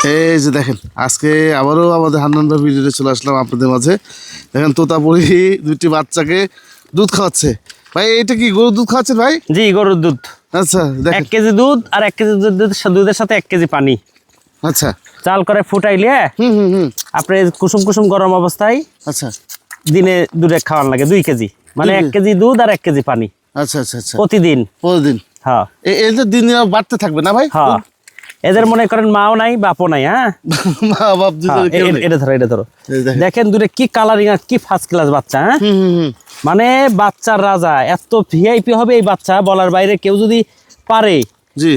এই যে দেখেন আজকে আবারও আমাদের হান্নান ভাই ভিডিওতে চলে আসলাম আপনাদের মাঝে। দেখেন তোতাপুরি দুইটি বাচ্চাকে দুধ খাওয়াচ্ছে। ভাই এটা কি গরুর দুধ খাওয়াচ্ছেন ভাই? জি, গরুর দুধ। আচ্ছা, 1 কেজি দুধ আর 1 কেজি দুধের সাথে 1 কেজি পানি আচ্ছা চাল করে ফুটাইলে আপনি কুসুম কুসুম গরম অবস্থায় আচ্ছা দিনে দুধে খাওয়ান লাগে 2 কেজি, মানে 1 কেজি দুধ আর 1 কেজি পানি আচ্ছা আচ্ছা আচ্ছা প্রতিদিন। হ্যাঁ, এই যে দিন বাড়তে থাকবে না ভাই? হ্যাঁ, এদের মনে করেন মাও নাই বাপও নাই। হ্যাঁ, মা বাপ এটা ধরো দেখেন দূরে কি কালারিং আর কি ফার্স্ট ক্লাস বাচ্চা। হ্যাঁ, মানে বাচ্চার রাজা, এত ভিআইপি হবে এই বাচ্চা বলার বাইরে। কেউ যদি পারে,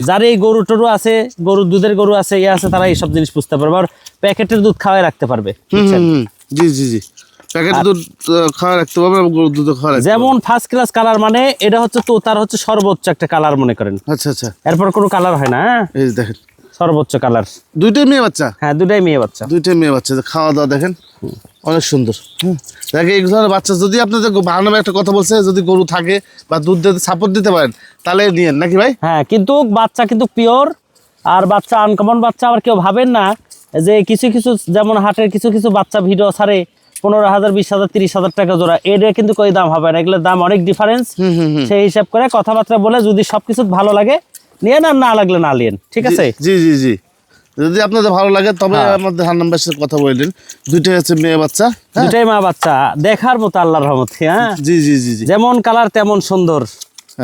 যার এই গরু টরু আছে, গরুর দুধের গরু আছে, ইয়ে আছে, তারা এইসব জিনিস বুঝতে পারবে আর প্যাকেটের দুধ খাওয়াই রাখতে পারবে। জি জি জি, প্যাকেটের দুধ খাওয়া রাখতে পারবে, গরুর দুধ খাওয়া রাখতে যেমন ফার্স্ট ক্লাস কালার, মানে এটা হচ্ছে তো তার হচ্ছে সর্বোচ্চ একটা কালার মনে করেন। আচ্ছা আচ্ছা, এরপর কোনো কালার হয় না। এই দেখেন সর্বোচ্চ কালার। দুইটাই মেয়ে বাচ্চা? হ্যাঁ, দুটাই মেয়ে বাচ্চা। দুইটাই মেয়ে বাচ্চা। খাওয়া দাওয়া দেখেন অনেক সুন্দর। দেখেন এই ধরনের বাচ্চা যদি আপনাদের ভালো নামে একটা কথা বলছে, যদি গরু থাকে বা দুধ দিতে সাপোর্ট দিতে পারেন তাহলে নিয়েন নাকি ভাই? হ্যাঁ, কিন্তু বাচ্চা কিন্তু পিওর আর বাচ্চা আনকমন বাচ্চা। আবার কেউ ভাবেন না যে কিছু কিছু যেমন হাটের কিছু কিছু বাচ্চা ভিডিও ছাড়ে 15,000, 20,000, 30,000 টাকা জোড়া। এর কিন্তু কই দাম হবে না, এগুলোর দাম অনেক ডিফারেন্স। সেই হিসাব করে কথাবার্তা বলে যদি সবকিছু ভালো লাগে নিয়েন, আর না লাগলে না নিয়েন। ঠিক আছে? জি জি জি, যদি আপনাদের ভালো লাগে তবে আমাদের হান্নান ভাইয়ের সাথে কথা বললেন। দুইটাই হচ্ছে মেয়ে বাচ্চা, দুইটাই মা বাচ্চা, দেখার মতো আল্লাহর রহমতে। হ্যাঁ, জি জি জি জি, যেমন কালার তেমন সুন্দর।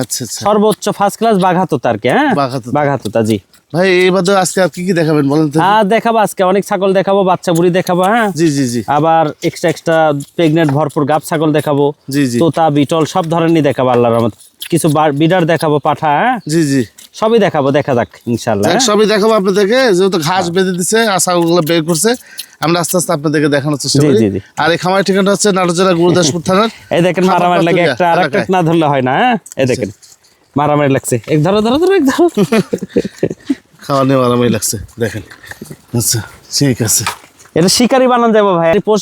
আচ্ছা আচ্ছা, সর্বোচ্চ ফার্স্ট ক্লাস বাঘাতোতা আর কি। হ্যাঁ, বাঘাতোতা। জি ভাই, এই বাদে আজকে আর কি কি দেখাবেন বলেন তো? দেখাবো আজকে অনেক ছাগল দেখাবো, বাচ্চা বুড়ি দেখাবো। হ্যাঁ, জি জি জি, আবার এক্সট্রা প্রেগনেন্ট ভরপুর গাব ছাগল দেখাবো। জি জি, তোতা বিটল সব ধরনেরই দেখাবো আল্লাহর রহমতে। কিছু বিডার দেখাবো, পাঠা। হ্যাঁ, জি জি, সবই দেখাবো, দেখা যাক ইনশাআল্লাহ। সবই দেখাবো আপনাদেরকে। যেহেতু ঘাস বেঁধে দিচ্ছে আর ছাগলগুলো বের করছে, আমরা আস্তে আস্তে আপনাদেরকে দেখানোর চেষ্টা করি। আর এই খামারের ঠিকানা হচ্ছে নাটোর জেলা গুরুদাসপুর থানার। এই দেখেন মারামারি লাগে, একটা আর একটা না ধরলে হয় না। হ্যাঁ, এই দেখেন মারামারি লাগছে। এক ধরো ধরো ধরো, এক ধরো। খাওয়া নিয়ে মারামারি লাগছে দেখেন। আচ্ছা, ঠিক আছে। এটা শিকারি বানান যাবো ভাই। পোষ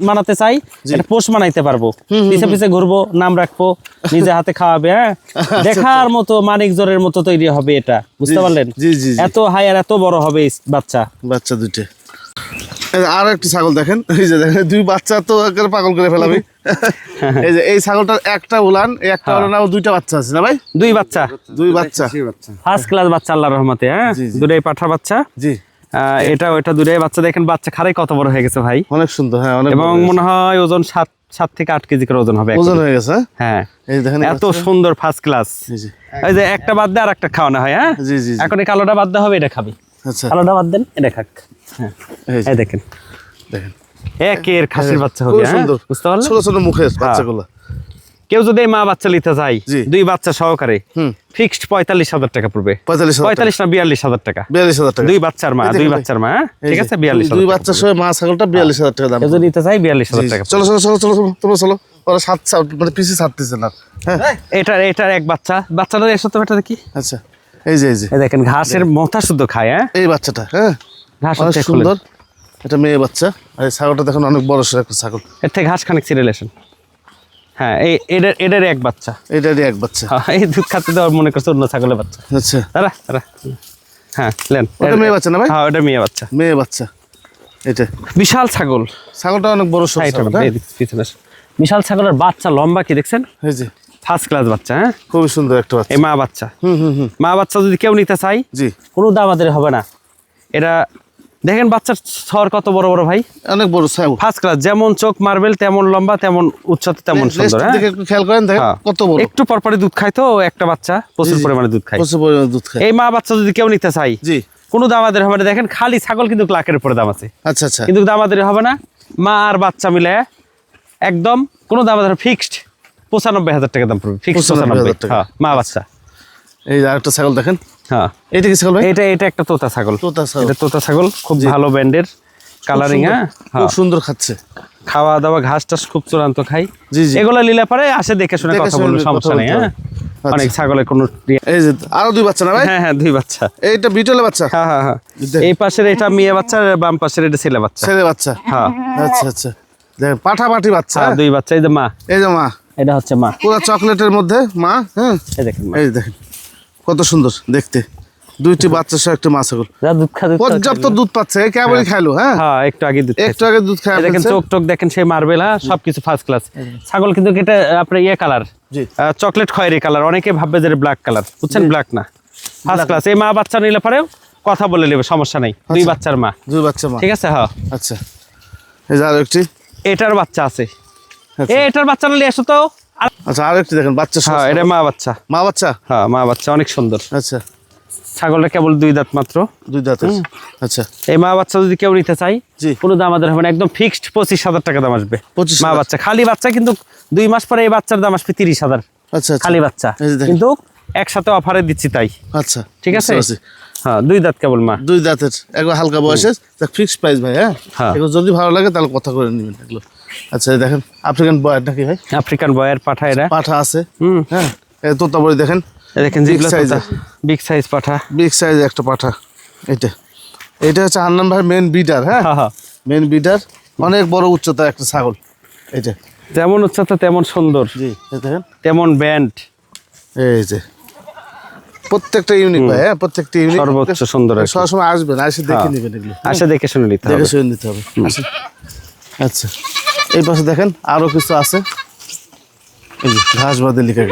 বানাতে চাই, এটা পোষ বানাইতে পারবো। পিছে পিছে ঘুরবো, নাম রাখবো, নিজে হাতে খাওয়াবে। হ্যাঁ, দেখার মতো মানিক জোরের মতো তৈরি হবে এটা, বুঝতে পারলেন? জি জি, এত হাই আর এত বড় হবে এই বাচ্চা দুইটা। আর একটি ছাগল দেখেন, এই যে দেখেন দুই বাচ্চা তো পাগল করে ফেলাবি। এই যে এই ছাগলটার একটা উলান, একটা উলান আর দুইটা বাচ্চা আছে না ভাই? দুই বাচ্চা ফার্স্ট ক্লাস বাচ্চা আল্লাহর রহমতে। হ্যাঁ, দুটাই পাঠা বাচ্চা। জি, এটা ওটা দুটাই বাচ্চা। দেখেন বাচ্চা খারাই কত বড় হয়ে গেছে ভাই, অনেক সুন্দর। হ্যাঁ, অনেক, এবং মনে হয় ওজন 7 থেকে 8 কেজি করে ওজন হবে। ওজন হয়ে গেছে। হ্যাঁ, এই দেখেন এত সুন্দর ফার্স্ট ক্লাস। এই যে একটা বাদ দিয়ে আর একটা খাওয়ানো হয়। হ্যাঁ, জি জি, এখন এই কালোটা বাদ দেওয়া হবে, এটা খাবি। আচ্ছা, কালোটা বাদ দেন, এটা খাক। হ্যাঁ, এই দেখেন দেখেন একের খাসির বাচ্চা হবে। বুঝতে পারলেন? ছোট ছোট মুখের বাচ্চাগুলো। কেউ যদি মা বাচ্চা নিতে চাই, দুই বাচ্চা সহকারে ফিক্সড 45,000 টাকা পড়বে। 45 না 42,000 টাকা। 42,000 টাকা, দুই বাচ্চার মা। ঠিক আছে, 42,000। দুই বাচ্চা সহ মা ছাগলটা 42,000 টাকা দাম। কেউ যদি নিতে চাই 42,000 টাকা। চলো চলো চলো চলো, তোমরা চলো। ওরা মানে পিছে ছাড়তেছে না। হ্যাঁ, এটার এক বাচ্চাটা এর সাথে একটা দেখি। আচ্ছা, এই যে দেখেন ঘাসের মোথা শুদ্ধ খায়। হ্যাঁ, এই বাচ্চাটা। হ্যাঁ, ঘাস অনেক সুন্দর। এটা মেয়ে বাচ্চা। আর এই ছাগলটা দেখুন অনেক বড় সড় একটা ছাগল। এর থেকে ঘাস খানিক রিলেশন। হ্যাঁ, এটারই এক বাচ্চা। এটারই এক বাচ্চা। এই দুধ খাতে দেওয়ার মনে করছে অন্য ছাগলের বাচ্চা। আচ্ছা, হ্যাঁ, লেন। ওটা মেয়ে বাচ্চা না ভাই? হ্যাঁ, ওটা মেয়ে বাচ্চা। মেয়ে বাচ্চা। এটা বিশাল ছাগল। ছাগলটা অনেক বড় সড়। বিশাল ছাগলের বাচ্চা লম্বা কি দেখছেন? এই যে ফার্স্ট ক্লাস বাচ্চা। হ্যাঁ, খুবই সুন্দর একটা বাচ্চা। এই মা বাচ্চা। মা বাচ্চা যদি কেউ নিতে চাই, জি, কোনো দাম আমাদের হবে না। এটা দেখেন বাচ্চার ছর কত বড় বড় ভাই, অনেক বড় ছাগল। ফার্স্ট ক্লাস, যেমন চোখ মার্বেল, তেমন লম্বা, তেমন উচ্চতা, তেমন সুন্দর। হ্যাঁ, খেয়াল করেন দেখেন কত বড়। একটু পরপরই দুধ খায় তো একটা বাচ্চা, প্রচুর পরিমাণে দুধ খায়। প্রচুর পরিমাণে দুধ খায়। এই মা বাচ্চা যদি কেউ নিতে চাই, জি, কোনো দাম আমাদের হবে না। দেখেন খালি ছাগল কিন্তু লাখের উপরে দাম আছে। আচ্ছা আচ্ছা, কিন্তু দাম আমাদের হবে না। মা আর বাচ্চা মিলে একদম কোনো দাম আমাদের ফিক্সড 95,000 টাকা দাম পড়বে। ফিক্সড 95,000 টাকা। হ্যাঁ, মা বাচ্চা। এই আরেকটা ছাগল দেখেন। হ্যাঁ, এটা কি ছাগল ভাই? এটা একটা তোতা ছাগল। এটা তোতা ছাগল, খুব ভালো ব্যান্ডের কালারিং। হ্যাঁ, খুব সুন্দর খাচ্ছে। খাওয়া দাওয়া ঘাস টাস খুব চূড়ান্ত খাই। এগুলো নিলে পারে আসে দেখে শুনে কথা বলবে, সমস্যা নেই। হ্যাঁ, অনেক ছাগলের কোনো। এই যে আরো দুই বাচ্চা না ভাই? হ্যাঁ হ্যাঁ, দুই বাচ্চা। এইটা বিটলের বাচ্চা? হ্যাঁ হ্যাঁ হ্যাঁ, এই পাশের এটা মেয়ে বাচ্চা, বাম পাশের এটা ছেলে বাচ্চা। ছেলে বাচ্চা। হ্যাঁ, আচ্ছা আচ্ছা, দেখেন পাঠাপাঠি বাচ্চা। দুই বাচ্চা। এই যে মা। এই যে মা। এটা হচ্ছে মা, পুরো চকলেটের মধ্যে মা। হ্যাঁ, এই দেখেন, এই দেখেন কত সুন্দর দেখতে। দুইটি বাচ্চা সহ একটা মা ছাগল যা দুধ খা দুধ খা। পর্যাপ্ত দুধ পাচ্ছে কেবলই খাইলো হ্যাঁ হ্যাঁ একটু আগে দুধ একটু আগে দুধ খাই এই দেখেন চোখ টোক দেখেন সেই মার্বেল হ্যাঁ সবকিছু ফার্স্ট ক্লাস ছাগল কিন্তু এটা আপনার ইয়ে কালার জি চকলেট খয়েরি কালার অনেকে ভাববে যে ব্ল্যাক কালার বুঝছেন ব্ল্যাক না ফার্স্ট ক্লাস এই মা বাচ্চা নিলে পরেও কথা বলে নেবে সমস্যা নাই দুই বাচ্চার মা দুই বাচ্চা মা ঠিক আছে হ্যাঁ আচ্ছা এই যে আরো একটি এটার বাচ্চা আছে আচ্ছা। এটার বাচ্চা নিয়ে এসো তো আচ্ছা আরো একটি দেখেন বাচ্চা সহ হ্যাঁ এটা মা বাচ্চা মা বাচ্চা হ্যাঁ মা বাচ্চা অনেক সুন্দর আচ্ছা ছাগলটা কেবল 2 দাঁত মাত্র দুই দাঁতের আচ্ছা এই মা বাচ্চা যদি কেউ নিতে চাই জি। কোনো দাম আমাদের হবে না একদম ফিক্সড 25,000 টাকা দাম আসবে 25,000 মা বাচ্চা খালি বাচ্চা কিন্তু 2 মাস পরে এই বাচ্চার দাম আসবে 30,000 আচ্ছা আচ্ছা খালি বাচ্চা এই যে দেখেন। কিন্তু একসাথে অফারে দিচ্ছি তাই আচ্ছা ঠিক আছে বুঝতে পারছি। হ্যাঁ 2 দাঁত কেবল মা দুই দাঁতের একবার হালকা বয়সে ফিক্সড প্রাইস ভাই হ্যাঁ হ্যাঁ। এগুলো যদি ভালো লাগে তাহলে কথা করে নেবেন এগুলো আচ্ছা এই দেখেন আফ্রিকান বয়ার নাকি ভাই আফ্রিকান বয়ের পাঠা এরা পাঠা আছে হুম হ্যাঁ এই তোতাবড়ি দেখেন এই দেখেন Big যেগুলো size এর। বিগ সাইজ পাঠা বিগ সাইজ একটা পাঠা এটা এটা হচ্ছে হান্নান ভাই মেন বিডার হ্যাঁ হ্যাঁ হ্যাঁ মেন বিডার অনেক বড় উচ্চতা একটা ছাগল এটা যেমন উচ্চতা তেমন সুন্দর জি এই দেখেন তেমন ব্যান্ড এই যে প্রত্যেকটা ইউনিক ভাই হ্যাঁ প্রত্যেকটা ইউনিক সর্বোচ্চ সুন্দর আর কি। সবসময় আসবেন এসে দেখে নেবেন এগুলো আসে দেখে শুনে নিতে দেখে হবে শুনে নিতে হবে আসেন। আচ্ছা এই পাশে দেখেন আরো কিছু আছে এই যে ঘাস বাদে লিখে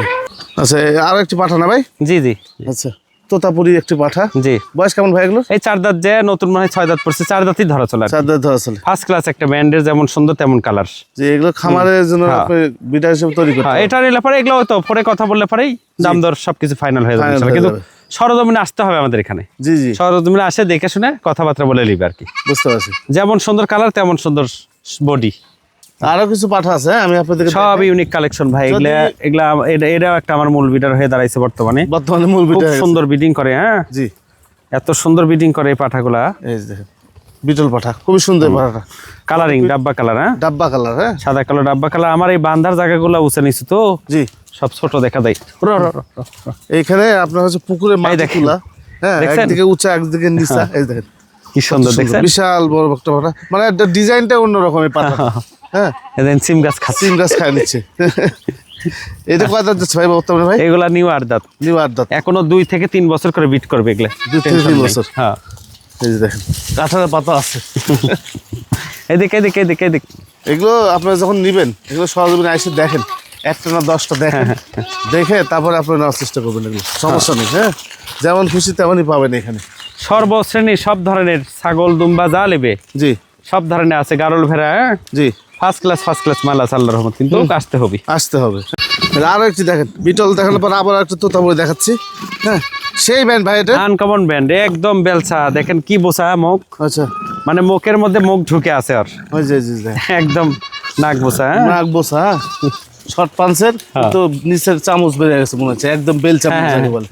আচ্ছা আরো একটি পাঠা না ভাই জি জি আচ্ছা তোতাপুরি একটি পাঠা জি বয়স কেমন ভাই এগুলো এই 4 দাঁত যে নতুন মনে হয় 6 দাঁত পড়ছে 4 দাঁতই ধরা চলে চার দাঁত ধরা চলে ফার্স্ট ক্লাস একটা ব্যান্ডের যেমন সুন্দর তেমন কালার যে এগুলো খামারের জন্য আপনি বিডার হিসেবে তৈরি করতে হ্যাঁ পারেন। এটা নিলে পরে এগুলো তো পরে কথা বললে পরেই দাম দর সবকিছু ফাইনাল হয়ে যাবে Final ইনশাআল্লাহ। হয়ে কিন্তু যাবে। সরজমিনে আসতে হবে আমাদের এখানে জি জি সরজমিনে আসে দেখে শুনে কথাবার্তা বলে নিবে আর কি বুঝতে পারছি যেমন সুন্দর কালার তেমন সুন্দর বডি আরো কিছু পাঠা আছে হ্যাঁ? আমি আপনাদেরকে সব ইউনিক কালেকশন ভাই এগুলা এগুলা এটাও একটা আমার মূল বিডার হয়ে দাঁড়াইছে বর্তমানে বর্তমানে মূল খুব বিটা সুন্দর বিডিং করে হ্যাঁ জি এত সুন্দর বিডিং করে এই পাঠাগুলা এই যে দেখেন বিটল পাঠা খুবই সুন্দর পাঠাটা কালারিং ডাব্বা কালার হ্যাঁ ডাব্বা কালার হ্যাঁ সাদা কালো ডাব্বা কালার আমার এই বান্ধার জায়গাগুলো উঁচে নিছি তো জি সব ছোট দেখা দেয় এইখানে আপনার হচ্ছে পুকুরে মাছ দেখেন। তুলা হ্যাঁ দেখছেন? একদিকে উঁচা একদিকে নিচা এই দেখেন কি সুন্দর দেখছেন বিশাল বড় একটা পাঠা মানে ডিজাইনটা অন্যরকম এই পাঠা হ্যাঁ এদিন সিম গাছ খাচ্ছে সিম গাছ খায় নিচ্ছে এটা কয় দাঁত যাচ্ছে ভাই বর্তমানে ভাই এগুলা নিউ আর দাঁত নিউ আট দাঁত এখনো 2 থেকে 3 বছর করে বিট করবে এগুলা 2 থেকে 3 বছর। হ্যাঁ এই যে দেখেন কাঁঠালের পাতা আছে এদিকে এদিকে এদিকে এদিকে এগুলো আপনারা যখন নিবেন এগুলো সরজমিনে এসে দেখেন একটা না 10টা দেখেন দেখে তারপরে আপনারা নেওয়ার চেষ্টা করবেন এগুলো সমস্যা নেই হ্যাঁ যেমন খুশি তেমনই পাবেন এখানে সর্বশ্রেণী সব ধরনের ছাগল দুম্বা যা নেবে জি সব ধরনের আছে গারল ভেড়া হ্যাঁ জি ফার্স্ট ক্লাস মাল আছে আল্লাহর রহমত কিন্তু আসতে হবে আসতে হবে আরো একটি দেখেন বিটল দেখানোর পর আবার একটা তোতাপুরি দেখাচ্ছি হ্যাঁ সেই ব্যান্ড ভাই এটা আনকমন ব্যান্ড একদম বেলসা দেখেন কি বোসা মুখ আচ্ছা মানে মুখের মধ্যে মুখ ঢুকে আছে আর ওই যে জি জি একদম নাক বোসা হ্যাঁ নাক বসা শর্ট পান্সের তো নিচের চামচ বেড়ে গেছে মনে হচ্ছে একদম বেল চামচ হ্যাঁ, যাকে বলে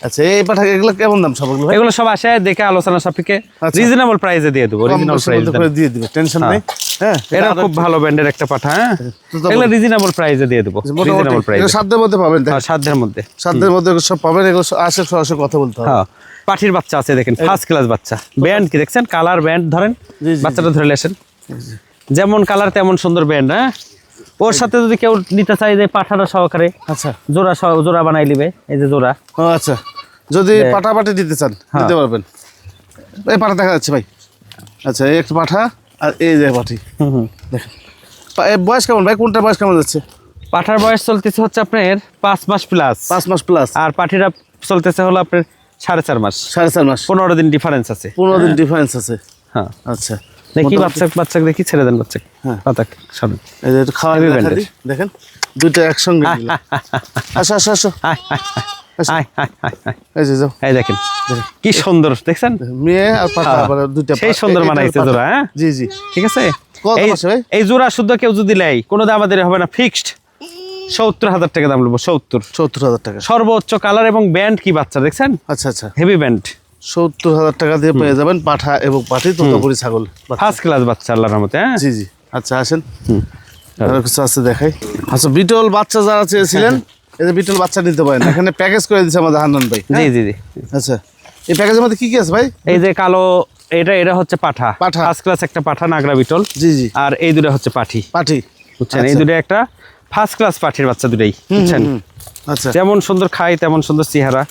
আচ্ছা এই পাঠা এগুলো কেমন দাম সবগুলো ভাই এগুলো সব আসে দেখে আলোচনা সাপেক্ষে আচ্ছা। রিজনেবল প্রাইসে দিয়ে দেবো কম রিজনেবল বেশির মধ্যে করে প্রাইসে দিয়ে দিবে টেনশন নেই হ্যাঁ এটা খুব ভালো ব্র্যান্ডের একটা পাঠা হ্যাঁ তো এগুলো রিজনেবল প্রাইসে দিয়ে দেবো রিজনেবল মোটামুটি প্রাইসে সাধ্যের মধ্যে পাবেন দেখেন সাধ্যের মধ্যে সাধ্যের মধ্যে সব পাবেন এগুলো আসে সরাসরি কথা বলতে হবে হ্যাঁ পাঠির বাচ্চা আছে দেখেন ফার্স্ট ক্লাস বাচ্চা ব্যান্ড কি দেখছেন কালার ব্যান্ড ধরেন জি, জি, বাচ্চাটা ধরে লেসেন যেমন কালার তেমন সুন্দর ব্যান্ড হ্যাঁ ওর সাথে যদি কেউ নিতে চাই যে পাঠাটা সহকারে আচ্ছা জোড়া বানাই নিবে এই যে জোড়া ও আচ্ছা যদি পাঠাপাঠি দিতে চান দিতে পারবেন এই পাঠা দেখা যাচ্ছে ভাই আচ্ছা এই একটা পাঠা আর এই যে পাঠি দেখেন এর বয়স কেমন ভাই কোনটা বয়স কেমন যাচ্ছে পাঠার বয়স চলতেছে হচ্ছে আপনার 5 মাস প্লাস 5 মাস প্লাস আর পাঠিরা চলতেছে হলো আপনার 4.5 মাস 4.5 মাস 15 দিন ডিফারেন্স আছে 15 দিন ডিফারেন্স আছে হ্যাঁ আচ্ছা দেখি মোটামুটি- বাচ্চা দেখি ছেড়ে দেন বাচ্চা হ্যাঁ। পাতা সরেন এই যে একটু খাওয়া Heavy দেখা bandage। দিই, দেখেন দুইটা একসঙ্গে দিলাম। আসো আসো আসো আয়, আয়, আয়, আয়, আয়, আয়। এই যে যাও এই দেখেন কি সুন্দর দেখছেন মেয়ে আর পাঠা হ্যাঁ। আবার দুইটা সেই সুন্দর বানাইছে জোড়া, হ্যাঁ? জি জি ঠিক আছে কত এই- আছে ভাই? এই জোড়া শুদ্ধ কেউ যদি নেয় কোনো দাম আমাদের হবে না ফিক্সড 70,000 টাকা দাম নেবো 70 70,000 টাকা সর্বোচ্চ কালার এবং ব্যান্ড কি বাচ্চা দেখছেন আচ্ছা আচ্ছা হেভি ব্যান্ড 70,000 টাকা দিয়ে পেয়ে যাবেন পাঠা এবং পাঠি তোতাপুরি ছাগল ফার্স্ট ক্লাস বাচ্চা আল্লাহর রহমতে হ্যাঁ জি জি আচ্ছা আসেন আরো কিছু আছে দেখাই আচ্ছা বিটল বাচ্চা যারা চেয়েছিলেন এই যে বিটল বাচ্চা নিতে পারেন এখানে প্যাকেজ করে দিচ্ছে আমাদের হান্নান ভাই জি জি জি আচ্ছা এই প্যাকেজের মধ্যে কি কি আছে ভাই এই যে কালো এটা হচ্ছে পাঠা পাঠা। ফার্স্ট ক্লাস একটা পাঠা নাগরা বিটল জি জি আর এই দুটো হচ্ছে পাঠি পাঠি বুঝছেন এই আচ্ছা। দুটো একটা ফার্স্ট ক্লাস পাঠির বাচ্চা দুটাই বুঝছেন আচ্ছা যেমন সুন্দর খায় তেমন সুন্দর চেহারা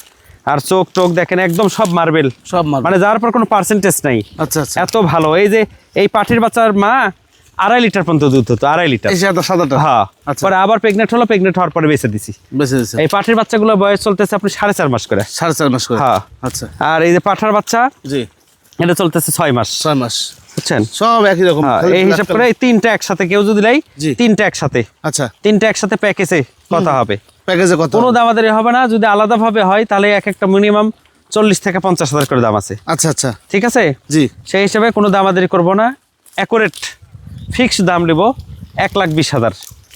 আর চোখ টোক দেখেন একদম সব মার্বেল, সব মাল মানে যার পর কোনো পার্সেন্টেজ নাই, আচ্ছা আচ্ছা এত ভালো। এই যে এই পাঠির বাচ্চার মা 2.5 লিটার পর্যন্ত দুধ হতো, 2.5 লিটার। এই সাদাটা হ্যাঁ, আচ্ছা। পরে আবার প্রেগনেন্ট হলো, প্রেগনেন্ট হওয়ার পরে বেঁচে দিছি। বেঁচে দিয়েছে এই পাঠির বাচ্চাগুলো বয়স চলতেছে আপনি 4.5 মাস করে। 4.5 মাস করে। হ্যাঁ, আচ্ছা আর এই যে পাঠার বাচ্চা জি এটা চলতেছে 6 মাস, 6 মাস বুঝছেন? সব একই রকম। হ্যাঁ, খালি এই হিসাব করে এই তিনটা একসাথে কেউ যদি লাই, জি। তিনটা একসাথে, আচ্ছা তিনটা একসাথে প্যাকেজে কথা হবে, প্যাকেজে কত? কোনো দামাদারি হবে না। যদি আলাদাভাবে হয় তাহলে এক একটা মিনিমাম 40 থেকে 50 হাজার করে দাম আছে, আচ্ছা আচ্ছা ঠিক আছে? জি সেই হিসাবে কোনো দামাদারি করব না, অ্যাকুরেট ফিক্স দাম নেব 1,20,000।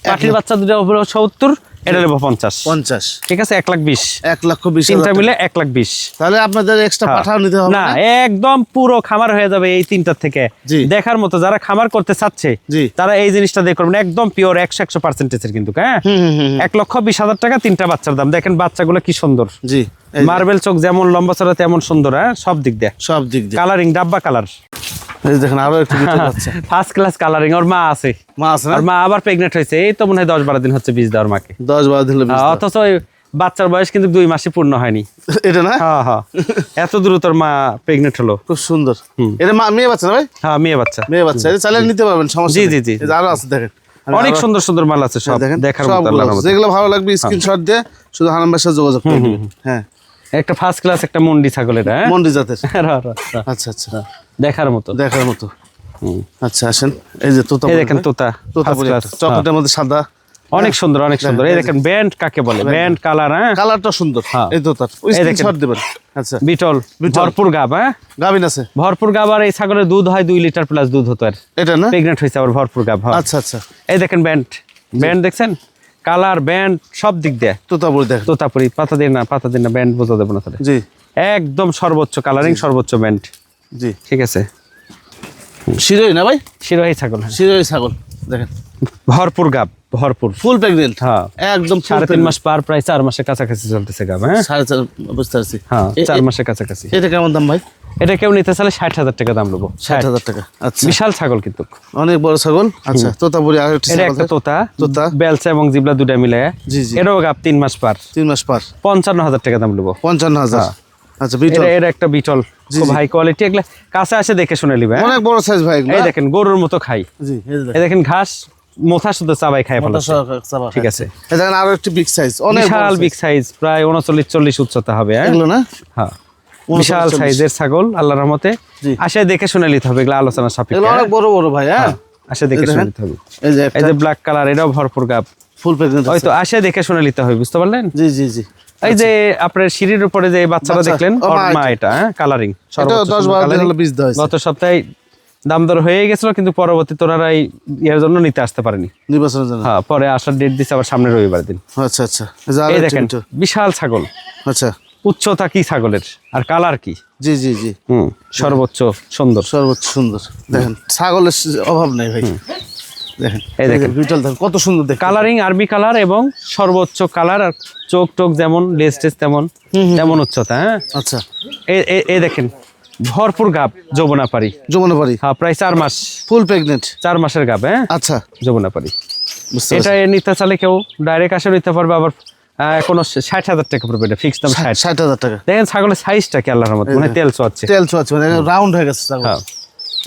পাঠির বাচ্চা দুটো হলো 70, এটা নেব 50, 50 ঠিক আছে? 1,20,000, 1,20,000 তিনটা মিলে 1,20,000। তাহলে আপনাদের এক্সট্রা পাঠাও নিতে হবে না, না? একদম পুরো খামার হয়ে যাবে এই তিনটার থেকে। জি। দেখার মতো যারা খামার করতে চাচ্ছে জি। তারা এই জিনিসটা দেখে করবেন, একদম পিওর 100% কিন্তু। হ্যাঁ, হুম, হুম, হুম, হুম। 1,20,000 টাকা তিনটা বাচ্চার দাম। দেখেন বাচ্চাগুলো কি সুন্দর, জি এই যে, মার্বেল চোখ যেমন লম্বা চড়া তেমন সুন্দর। হ্যাঁ, সব দিক দিয়ে সব দিক দিয়ে কালারিং, ডাব্বা কালার, এই যে দেখেন আরো একটু ভিতরে যাচ্ছে ফার্স্ট ক্লাস কালারিং। ওর মা আছে, মা আছে না? আর মা আবার প্রেগনেন্ট হয়েছে, এই তো মনে হয় 10-12 দিন হচ্ছে বীজ দেওয়ার মাকে। 10-12 দিলে অথচ ওই বাচ্চার বয়স কিন্তু 2 মাসই পূর্ণ হয়নি। এটা না হ্যাঁ হ্যাঁ, এত দ্রুত ওর মা প্রেগনেন্ট হলো। খুব সুন্দর। এটা মেয়ে বাচ্চা না ভাই? হ্যাঁ, মেয়ে বাচ্চা। মেয়ে বাচ্চা, এটা চালিয়ে নিতে পারবেন, সমস্যা জি, নেই। জি, জি। এই যে আরো আছে দেখেন, অনেক সুন্দর সুন্দর মাল আছে, সব দেখেন দেখার মতো, সবগুলো আল্লাহর মতো। যেগুলো ভালো লাগবে স্ক্রিনশট দিয়ে শুধু হারাম ভাইয়ের সাথে যোগাযোগ করবেন। হ্যাঁ একটা ফার্স্ট ক্লাস একটা মন্ডি ছাগল এটা। হ্যাঁ? মন্ডি জাতের। রা, রা, রা। আচ্ছা আচ্ছা দেখার মতো। দেখার মতো। হুম। আচ্ছা আসেন, এই যে তোতা এই দেখেন তোতা, তোতা first class। চকলেটের মধ্যে সাদা, অনেক সুন্দর, অনেক সুন্দর। এই দেখেন ব্যান্ড কাকে বলে, ব্যান্ড কালার। হ্যাঁ, কালারটা সুন্দর। হ্যাঁ। এই তোতার এই দেখেন। স্ক্রিনশট দিবেন। আচ্ছা বিটল, বিটল। ভরপুর গাব। হ্যাঁ, গাবিন আছে ভরপুর গাব। আর এই ছাগলের দুধ হয় 2 লিটার প্লাস দুধ হতো। আর এটা না? প্রেগনেন্ট হয়েছে আবার ভরপুর গাব। হ্যাঁ। আচ্ছা আচ্ছা এই দেখেন ব্যান্ড, ব্যান্ড দেখছেন, কালার ব্যান্ড সব দিক দিয়ে। তোতাপুরি দেখেন। তোতাপুরি, পাতা দিন না, পাতা দিন না, ব্যান্ড বোঝা দেবো না তাহলে। জি একদম সর্বোচ্চ কালারিং, সর্বোচ্চ ব্যান্ড, জি ঠিক আছে? শিরোই না ভাই? শিরোহী ছাগল। হ্যাঁ। শিরোই ছাগল দেখেন, ভরপুর গাব, ভরপুর। ফুল প্রেগনেন্ট। হ্যাঁ, একদম 3.5 মাস পার, প্রায় 4 মাসের কাছাকাছি চলতেছে গাব। হ্যাঁ, 4.5 বুঝতে পারছি। হ্যাঁ, 4 মাসের কাছাকাছি। এটা কেমন দাম ভাই? এটা কেউ নিতে চাইলে 60,000 টাকা দাম নেবো। 60,000 টাকা। আচ্ছা বিশাল ছাগল কিন্তু। অনেক বড় ছাগল। আচ্ছা তোতাপুরি আর একটা এটা ছাগল একটা দেখ। তোতা, তোতা। বেলচা এবং জিবলা দুটা মিলে। জি জি এটাও গাব 3 মাস পার, 3 মাস পার, 55,000 টাকা দাম নেবো। 55,000। হ্যাঁ। আচ্ছা বিটল এটা এটা একটা বিটল, জি, খুব জি। High quality. এগুলা কাছে আসে দেখে শুনে নিবে। হ্যাঁ? অনেক বড় সাইজ ভাই এগুলো। এই দেখেন গরুর মতো খাই। জি এই এই দেখেন ঘাস মোথা শুধু চাবাই খায় ফেলে। ঠিক আছে, এই দেখেন আরো একটি বিগ সাইজ, অনেক বিশাল বিগ সাইজ, প্রায় 39-40 উচ্চতা হবে। হ্যাঁ, এগুলো না? হ্যাঁ, বিশাল 39-40 সাইজের ছাগল, আল্লাহর রহমতে। জি। আসে দেখে শুনে নিতে হবে, এগুলো আলোচনা সাপেক্ষে। এগুলো অনেক বড় বড় ভাই। হ্যাঁ আসে দেখে এই শুনে দেখেন। নিতে হবে। এই যে এই একটা যে ব্ল্যাক কালার, এটাও ভরপুর গাব। ফুল প্রেগনেন্ট ওই আছে। তো আসে দেখে শুনে নিতে হবে, বুঝতে পারলেন? জি জি জি এই যে আপনার সিঁড়ির উপরে যে বাচ্চাটা বাচ্চা, দেখলেন, ও ওর মা মা এটা। হ্যাঁ, কালারিং এটা 10-12 দিন হলো বীজ দেওয়া হয়েছে। গত সপ্তাহে দাম দর হয়ে গেছিল, কিন্তু পরবর্তীতে ওনারা এর জন্য নিতে আসতে পারেনি। নির্বাচনের জন্য। হ্যাঁ, পরে আসার ডেট দিচ্ছে আবার সামনে রবিবার দিন। আচ্ছা আচ্ছা এই যে আরো এই একটি দেখেন বিটল। বিশাল ছাগল, আচ্ছা উচ্চতা কি ছাগলের, আর কালার কি। জি জি জি সর্বোচ্চ সুন্দর। সর্বোচ্চ সুন্দর। দেখেন ছাগলের অভাব নাই ভাই। দেখেন এই দেখেন। বিটল দেখেন কত সুন্দর দেখতে। কালারিং আরবি কালার এবং সর্বোচ্চ কালার, আর চোখ টোক যেমন, লেজ টেজ তেমন, তেমন উচ্চতা। হ্যাঁ, আচ্ছা এই দেখেন ভরপুর গাব, যমুনা পারি। যমুনা পারি হ্যাঁ, প্রায় 4 মাস, ফুল প্রেগনেন্ট। 4 মাসের গাব। হ্যাঁ, আচ্ছা যমুনা পারি। বুঝতে এটা পারছি। নিতে চাইলে কেউ ডাইরেক্ট আসে নিতে পারবে। আবার কোনো 60,000 টাকা পড়বে, এটা ফিক্সড দাম 60। 60,000 টাকা। দেখেন ছাগলের সাইজটা কি আল্লাহর রহমতে, মানে তেল ছোঁয়াচ্ছে। তেল ছোঁয়াচ্ছে মানে রাউন্ড হয়ে গেছে ছাগল। হ্যাঁ,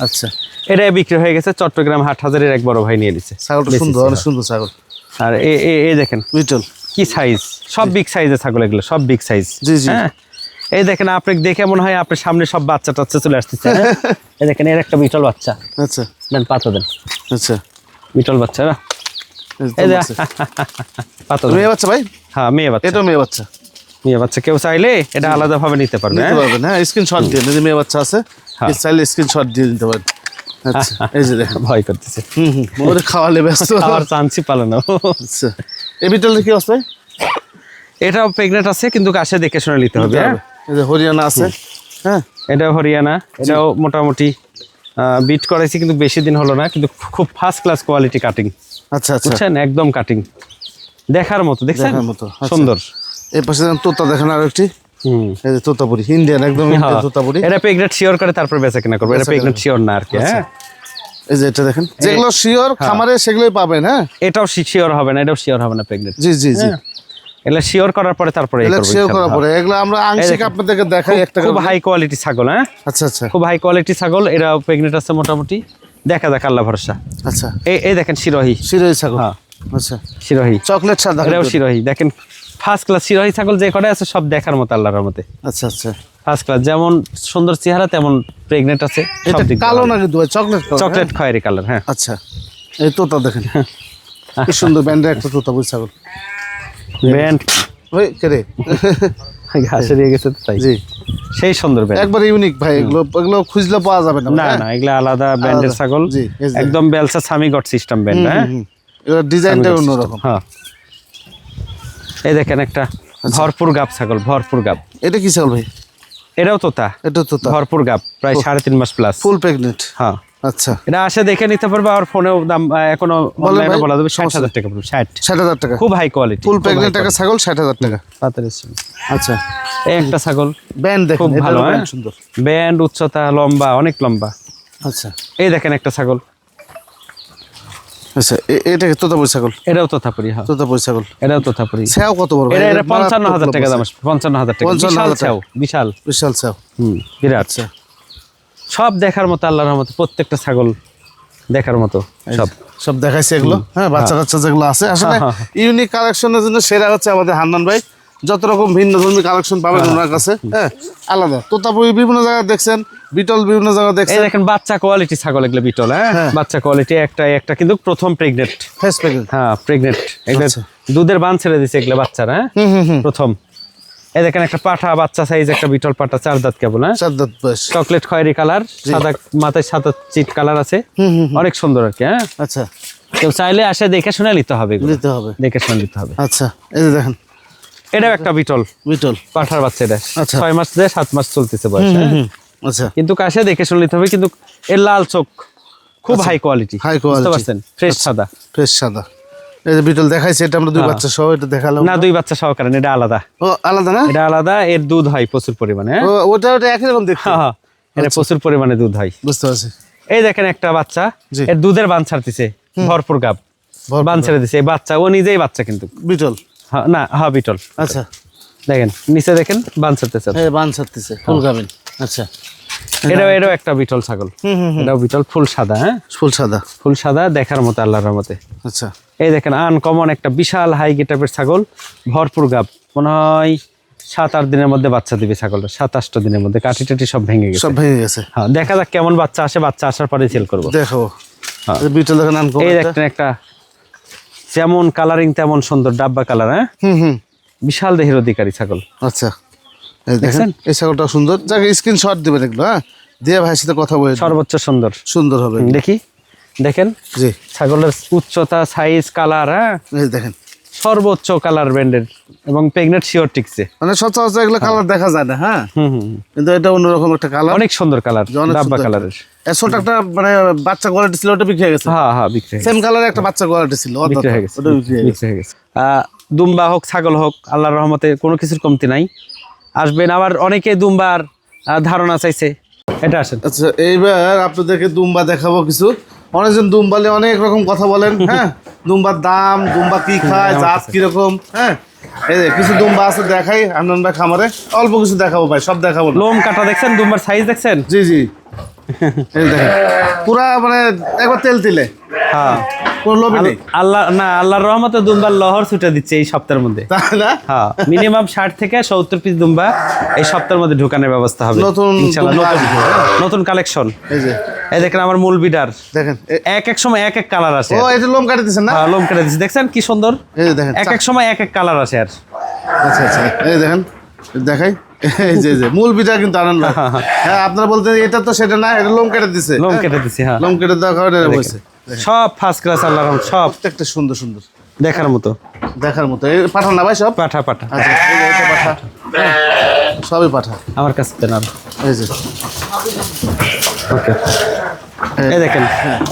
আচ্ছা এটা বিক্রি হয়ে গেছে, চট্টগ্রাম হাট হাজারের এক বড় ভাই নিয়ে নিছে। ছাগলটা সুন্দর, অনেক সুন্দর ছাগল। আর এই দেখেন বিটল কি সাইজ, সব বিগ সাইজের ছাগল এগুলো, সব বিগ সাইজ। জি, জি। হ্যাঁ, এই দেখেন আপনি দেখে মনে হয় আপনার সামনে সব বাচ্চা টাচ্চা চলে আসতেছে। হ্যাঁ? এই দেখেন এর একটা বিটল বাচ্চা, আচ্ছা দেন পাতা দেন, আচ্ছা বিটল বাচ্চা না? এই তো এই যে বাচ্চা। পাতা দেন। মেয়ে বাচ্চা ভাই? হ্যাঁ, মেয়ে বাচ্চা। এটাও মেয়ে বাচ্চা। মেয়ে বাচ্চা কেউ চাইলে এটা আলাদা ভাবে নিতে পারবে। নিতে হ্যাঁ? পারবেন। হ্যাঁ স্ক্রিনশট দিয়ে যদি মেয়ে বাচ্চা আছে হ্যাঁ। চাইলে স্ক্রিনশট দিয়ে দিতে পারেন। আচ্ছা এই যে দেখেন। ভয় করতেছে, ওরে খাওয়ালে ব্যস্ত। আবার চান্সই পালানো। আচ্ছা এই বিটলটা কি অবস্থা? এটাও প্রেগনেন্ট আছে, কিন্তু কাছে দেখে শুনে নিতে হবে। হ্যাঁ? এই যে হরিয়ানা আছে। হ্যাঁ এটাও হরিয়ানা, এটাও মোটামুটি বিট করাইছি, কিন্তু বেশি দিন হলো না, কিন্তু খুব ফার্স্ট ক্লাস কোয়ালিটি কাটিং। আচ্ছা আচ্ছা বুঝছেন, একদম কাটিং দেখার মতো, দেখছেন দেখার মতো। আচ্ছা। সুন্দর। এই পাশে দেখেন তোতা দেখেন আর একটি। এই যে তোতাপুরি ইন্ডিয়ান, একদম ইন্ডিয়ান তোতাপুরি। এটা প্রেগনেন্ট শিওর করে তারপর বেচা কিনা করবে, এটা প্রেগনেন্ট শিওর না আর কি। হ্যাঁ, এই যে এটা দেখেন, যেগুলো শিওর খামারে সেগুলোই পাবেন। হ্যাঁ এটাও শিওর হবে না, এটাও শিওর হবে না প্রেগনেন্ট। জি জি জি এগুলা শিওর করার পরে তারপরে ইলেকশন করার পরে এগুলো আমরা আংশিক আপনাদেরকে দেখাই একটা খুব হাই কোয়ালিটি ছাগল। হ্যাঁ, আচ্ছা আচ্ছা খুব হাই কোয়ালিটি ছাগল। এরা প্রেগনেন্ট আছে মোটামুটি, দেখা যাক আল্লাহ ভরসা। আচ্ছা, এই দেখেন শিরোহী, শিরোহী ছাগল। হ্যাঁ আচ্ছা, শিরোহী, চকলেট সাদা। এটাও শিরোহী। দেখেন ফার্স্ট ক্লাস শিরোহী ছাগল যে কটা আছে সব দেখার মতো আল্লাহর রহমতে। আচ্ছা আচ্ছা, ফার্স্ট ক্লাস, যেমন সুন্দর চেহারা তেমন প্রেগনেন্ট আছে। এটা কালো নাকি দুই চকলেট কালার? চকলেট খয়েরি কালার। হ্যাঁ, আচ্ছা, এই তোতা দেখেন কি সুন্দর ব্যান্ডের একটা তোতা বুঝ ছাগল। ব্যান্ড ওই কে রে? ঘাসে দিয়ে গেছে তো তাই। জি, সেই সুন্দর ব্যান্ড, একবার ইউনিক ভাই। এগুলো এগুলো খুঁজলে পাওয়া যাবে না। না না, এগুলা আলাদা ব্যান্ডের ছাগল। জি, এই যে। একদম বেলসা সামি গট সিস্টেম ব্যান্ড। হ্যাঁ, এগুলো ডিজাইনটা অন্যরকম। হ্যাঁ, এই দেখেন একটা ভরপুর গাব ছাগল, ভরপুর গাব। এটা কি ছাগল ভাই? এটাও তোতা, এটা তোতা, ভরপুর গাব, প্রায় 3.5 মাস প্লাস। ফুল প্রেগনেন্ট। হ্যাঁ, আচ্ছা, এটা আসে দেখে নিতে পারবে। আর ফোনেও দাম এখনো অনলাইনে ভাই, বলা যাবে সমস্যা 60,000 টাকা পড়বে। 60,000 টাকা খুব হাই কোয়ালিটি, ফুল প্রেগনেন্ট টাকা ছাগল 60,000 টাকা। আচ্ছা, এই একটা ছাগল ব্যান্ড দেখেন, খুব ভালো। ব্যান্ড হ্যাঁ, সুন্দর। ব্যান্ড, উচ্চতা, লম্বা, অনেক লম্বা। আচ্ছা এই দেখেন একটা ছাগল, আচ্ছা, এটা কি তোতাপুরি ছাগল? এটাও তোতাপুরি। হ্যাঁ, তোতাপুরি ছাগল। এটাও তোতাপুরি। ছাও কত বড় ভাই? এটা 55,000 টাকা দাম আসবে। 55,000 টাকা, বিশাল 55,000 ছাও, বিশাল। বিশাল ছাও। বিরাট। আচ্ছা, সব দেখার মতো আল্লাহর রহমতে, প্রত্যেকটা ছাগল দেখার মতো। সব সব দেখাইছে এগুলো। হ্যাঁ, বাচ্চা কাচ্চা যেগুলো আছে আসলে হ্যাঁ, ইউনিক কালেকশনের জন্য সেরা হচ্ছে আমাদের হান্নান ভাই। যত রকম ভিন্ন ধর্মী কালেকশন পাবেন ওনার কাছে। হ্যাঁ, আলাদা তোতাপুরি বিভিন্ন জায়গায় দেখছেন, বিটল বিভিন্ন জায়গায় এই দেখছেন। দেখেন বাচ্চা কোয়ালিটি ছাগল, এগুলো বিটল। হ্যাঁ, হ্যাঁ। বাচ্চা কোয়ালিটি একটা কিন্তু প্রথম প্রেগনেন্ট। Face pregnant. হ্যাঁ, প্রেগনেন্ট। এগুলো আচ্ছা। দুধের বান ছেড়ে দিছে এগুলো বাচ্চারা। হ্যাঁ, প্রথম। এই দেখেন একটা পাঠা, বাচ্চা সাইজ একটা বিটল পাঠা, 4 দাঁত কেবল। হ্যাঁ, 4 দাঁত বয়স। চকলেট খয়েরি কালার, সাদা মাথায় সাদা চিট কালার আছে। অনেক সুন্দর আর কি। হ্যাঁ, আচ্ছা, কেউ চাইলে আসে দেখে শুনে নিতে হবে এগুলো। নিতে হবে। দেখে শুনে নিতে হবে। আচ্ছা, এই যে দেখেন এটাও একটা বিটল বিটল। পাঠার বাচ্চা। এটা আচ্ছা। 6 মাস থেকে 7 মাস চলতেছে বয়স। হ্যাঁ, আচ্ছা, কিন্তু কাছে দেখে শুনে নিতে হবে। কিন্তু এর লাল চোখ, খুব হাই কোয়ালিটি। High quality। বুঝতে পারছেন? ফ্রেশ সাদা। ফ্রেশ সাদা। এই যে বিটল দেখাইছে, এটা আমরা দুই বাচ্চা সহ এটা দেখালাম। না, 2 বাচ্চা সহকারে, এটা আলাদা। ও আলাদা না? এটা আলাদা, এর দুধ হয় প্রচুর পরিমাণে। হ্যাঁ, ওটা একই রকম দেখতে। হ্যাঁ, এটা প্রচুর পরিমাণে দুধ হয়। বুঝতে পারছি। এই দেখেন একটা বাচ্চা, জি। এর দুধের বান ছাড়তেছে, ভরপুর গাব বান ছেড়ে দিছে। এই বাচ্চা ও নিজেই বাচ্চা কিন্তু। বিটল। হ্যাঁ, না, হ্যাঁ বিটল। আচ্ছা, দেখেন নিচে দেখেন বান ছাড়তেছে। এই বান ছাড়তেছে, ফুল গাবেন। আচ্ছা, এটাও একটা বিটল ছাগল। এটাও বিটল, ফুল সাদা। হ্যাঁ, ফুল সাদা। ফুল সাদা, দেখার মতো আল্লাহর রহমতে। আচ্ছা, এই দেখেন আনকমন একটা বিশাল হাই গেটআপের ছাগল, ভরপুর গাব। মনে হয় 7-8 দিনের মধ্যে বাচ্চা দিবে ছাগলটা। 7-8 দিনের মধ্যে কাটি টাটি সব ভেঙে গেছে। সব ভেঙে গেছে। হ্যাঁ, দেখা যাক কেমন বাচ্চা আসে। বাচ্চা আসার পরে সেল করবো। দেখো, হ্যাঁ। বিটল দেখেন আনকমন। এই দেখেন একটা যেমন কালারিং তেমন সুন্দর ডাব্বা কালার। হ্যাঁ, বিশাল দেহের অধিকারী ছাগল। আচ্ছা, এই দেখেন এই ছাগলটা সুন্দর। যাকে স্ক্রিনশট দিবেন এগুলো। হ্যাঁ, দিয়ে ভাইয়ের সাথে কথা বলে সর্বোচ্চ সুন্দর সুন্দর হবে। দেখি, দেখেন জি, ছাগলের উচ্চতা, সাইজ, কালার। হ্যাঁ, এই দেখেন সর্বোচ্চ কালার ব্র্যান্ডের এবং প্রেগনেন্ট শিওর টিকছে। মানে সচরাচর এগুলো কালার দেখা যায় না। হ্যাঁ, কিন্তু এটা অন্যরকম একটা কালার, অনেক সুন্দর কালার, অনেক ডাব্বা সুন্দর। কালারের। ছোট একটা মানে বাচ্চা কোয়ালিটি ছিল, ওটা বিক্রি হয়ে গেছে। হ্যাঁ, হ্যাঁ, বিক্রি হয়ে গেছে। সেম কালার একটা বাচ্চা কোয়ালিটি ছিল, বিক্রি হয়ে গেছে, ওটা বিক্রি হয়ে গেছে। বিক্রি হয়ে গেছে। দুম্বা হোক ছাগল হোক, আল্লাহর রহমতে কোনো কিছুর কমতি নাই। আসবেন। আবার অনেকে দুম্বার ধারণা চাইছে, এটা আসেন। আচ্ছা, এইবার আপনাদেরকে দুম্বা দেখাবো কিছু। অনেকজন দুম্বালে অনেক রকম কথা বলেন। হ্যাঁ, দুম্বার দাম, দুম্বা কি খায়, জাত কিরকম। হ্যাঁ, এই যে কিছু দুম্বা আছে দেখাই আনন্দ ভাই খামারে। অল্প কিছু দেখাবো ভাই, সব দেখাবো না। লোম কাটা দেখছেন, দুম্বার সাইজ দেখছেন। জি জি, এই দেখেন পুরা মানে একবার তেল তিলে, হ্যাঁ, কোন লোভই নেই। আল্লাহ না, আল্লাহর রহমতে দুম্বার লহর ছুটে দিচ্ছে এই সপ্তাহের মধ্যে। তাই না? হ্যাঁ, মিনিমাম 60 থেকে 70 পিস দুম্বা এই সপ্তাহের মধ্যে ঢোকানোর ব্যবস্থা হবে নতুন ইনশাআল্লাহ। দুম্বা আসবে। নতুন কালেকশন। এই যে এই দেখেন আমার মূল বিডার, দেখেন এক এক সময় এক এক কালার আসে। ও এটা লোম কাটে দিচ্ছেন না? হ্যাঁ, লোম কেটে দিচ্ছে, দেখছেন কি সুন্দর। এই যে দেখেন, এক এক সময় এক এক কালার আসে। আর আচ্ছা আচ্ছা, এই দেখেন দেখাই। এই যে মূল বিটা কিন্তু আনন্দ ভাই। হ্যাঁ, আপনারা বলতে এটা তো সেটা না, এটা লোম কেটে দিছে। লোম কেটে দিছি। হ্যাঁ, লোম কেটে দেওয়ার কারণে এটা হয়েছে। সব ফার্স্ট ক্লাস আল্লাহর রহমত, সব প্রত্যেকটা সুন্দর সুন্দর দেখার মতো। দেখার মতো। এই পাঠা না ভাই সব? পাঠা পাঠা। আচ্ছা, এই যে এটা পাঠা। হ্যাঁ, সবই পাঠা। আমার কাছে দেন আর। এই যে ওকে, এই দেখেন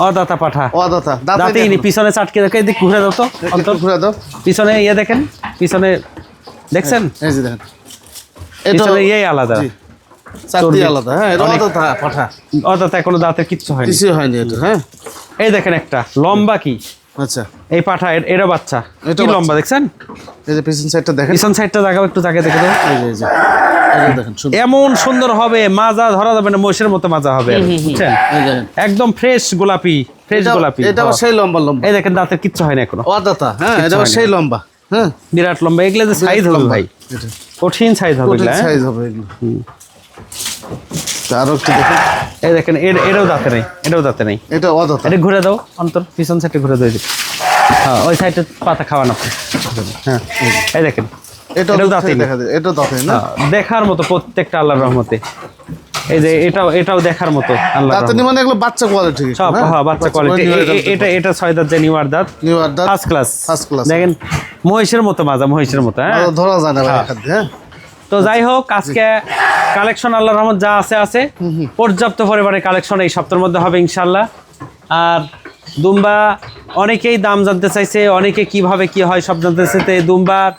অদাতা পাঠা। ও দাদা দাঁতে ইনি পিছনে চাটকে দেখে এদিক ঘুরে দাও তো অন্তর। ঘুরে দাও। পিছনে ইয়ে দেখেন, পিছনে দেখছেন, এই যে দেখেন, এটা পিছনে ইয়ে আলাদা। চারটি আলাদা। হ্যাঁ, এটা অদাতা পাঠা, অদাতা কোনো দাঁতের কিচ্ছু হয়নি। কিছু হয়নি এটা। হ্যাঁ, এই দেখেন একটা লম্বা কি আচ্ছা এই পাঠা এরা বাচ্চা এটা কি বাচ্চা। লম্বা দেখছেন? এই যে পিছন সাইডটা দেখেন, পিছন সাইডটা জায়গা একটু জায়গা দেখে দাও। এই যে এই যে দেখেন সুন্দর, এমন সুন্দর হবে, মাজা ধরা যাবে না, মহিষের মতো মাজা হবে, বুঝছেন? এই দেখেন একদম ফ্রেশ গোলাপি, ফ্রেশ গোলাপি। এটা আবার সেই লম্বা লম্বা এই দেখেন দাঁতের কিচ্ছু হয় না এখনো, অদাতা, হ্যাঁ এটা আবার সেই লম্বা, হ্যাঁ বিরাট লম্বা। এগুলো যে সাইজ হবে ভাই, এটা কঠিন সাইজ হবে এগুলা, হ্যাঁ? সাইজ হবে এগুলো। আরো একটু দেখেন, এই দেখেন এটাও দাঁতে নেই, এটাও দাঁতে নেই। এটা অদাতা, এটা ঘুরে দাও অন্তর, পিছন সাইডে ঘুরে দাও। হ্যাঁ ওই সাইডে পাতা খাওয়ান আপনি। হ্যাঁ এই দেখেন এটাও দাঁতে নেই। দেখা যায়, এটা দাঁতে না, হ্যাঁ, দেখার মতো প্রত্যেকটা আল্লাহর রহমতে। এই যে এটাও দেখার মতো আল্লাহর দাঁতে রহমতে। মানে এগুলো বাচ্চা কোয়ালিটি সব হ্যাঁ বাচ্চা কোয়ালিটি। এটা 6 দাঁত যে নিউয়ার দাঁত, নিউ আর দাঁত ফার্স্ট ক্লাস। ফার্স্ট ক্লাস, দেখেন মহিষের মতো মাজা, মহিষের মতো, হ্যাঁ। ধরা যায় না ভাই এখান দিয়ে, হ্যাঁ তো যাই হোক, আজকে কালেকশন আল্লাহর রহমত যা আছে পর্যাপ্ত পরিমাণে কালেকশন এই সপ্তাহের মধ্যে হবে ইনশাল্লাহ। আর দুম্বা অনেকেই দাম জানতে চাইছে, অনেকে কিভাবে কি হয় সব জানতে চাইছে। দুম্বার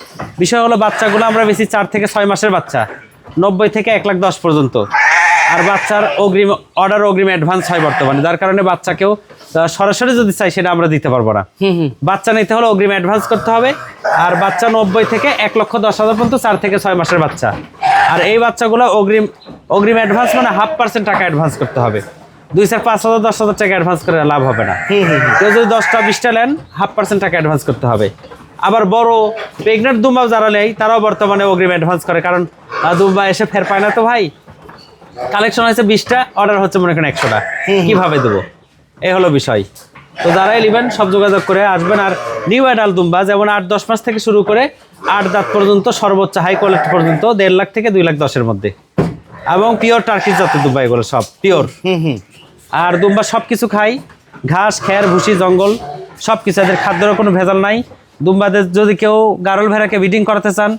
বিষয় হলো বাচ্চাগুলো আমরা বেশি 4 থেকে 6 মাসের বাচ্চা, 90 থেকে 1,10,000 পর্যন্ত। আর বাচ্চার অগ্রিম অর্ডার, অগ্রিম অ্যাডভান্স হয় বর্তমানে, যার কারণে বাচ্চাকেও সরাসরি যদি চাই সেটা আমরা দিতে পারবো না। বাচ্চা নিতে হলে অগ্রিম অ্যাডভান্স করতে হবে। আর বাচ্চা 90 থেকে 1,10,000 পর্যন্ত 4 থেকে 6 মাসের বাচ্চা। আর এই বাচ্চাগুলো অগ্রিম অ্যাডভান্স মানে 0.5% টাকা অ্যাডভান্স করতে হবে। 2, 4, 5,000, 10,000 টাকা অ্যাডভান্স করে লাভ হবে না। কেউ যদি 10টা 20টা নেন 0.5% টাকা অ্যাডভান্স করতে হবে। আবার বড় প্রেগনেন্ট দুম্বা যারা নেয় তারাও বর্তমানে অগ্রিম অ্যাডভান্স করে, কারণ দুম্বা এসে ফের পায় না তো ভাই। কালেকশন হয়েছে 20টা, অর্ডার হচ্ছে মনে করেন 100টা, কিভাবে দেবো? এই হলো বিষয়। তো যারাই নেবেন সব যোগাযোগ করে আসবেন। আর নিউ অ্যাডাল্ট দুম্বা যেমন 8-10 মাস থেকে শুরু করে 8 দাঁত পর্যন্ত, সর্বোচ্চ হাই কোয়ালিটি পর্যন্ত 1.5 লাখ থেকে 2,10,000 মধ্যে। এবং পিওর টার্কিশ জাতের দুম্বা, এগুলো সব পিওর। আর দুম্বা সব কিছু খাই, ঘাস, খের, ভুসি, জঙ্গল সব কিছু। এদের খাদ্যেরও কোনো ভেজাল নাই। দুম্বাদের যদি কেউ গারল ভেড়াকে ব্রিডিং করাতে চান,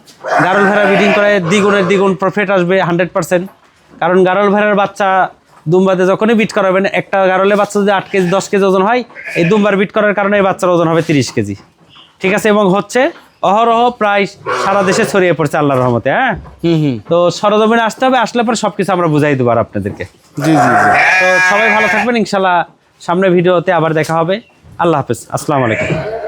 গারল ভেড়া ব্রিডিং করে দ্বিগুণ প্রফিট আসবে 100%। কারণ গারল ভেড়ার বাচ্চা দুম্বাতে যখনই বিট করাবেন, একটা গারলের বাচ্চা যদি 8 কেজি 10 কেজি ওজন হয়, এই দুম্বার বিট করার কারণে এই বাচ্চার ওজন হবে 30 কেজি। ঠিক আছে? এবং হচ্ছে অহরহ প্রায় সারা দেশে ছড়িয়ে পড়ছে আল্লাহর রহমতে, হ্যাঁ। তো সরজমিনে আসতে হবে, আসলে পরে সবকিছু আমরা বুঝাই দেবো আর আপনাদেরকে। জি জি জি। তো সবাই ভালো থাকবেন ইনশাল্লাহ। সামনে ভিডিওতে আবার দেখা হবে। আল্লাহ হাফেজ, আসসালামু আলাইকুম।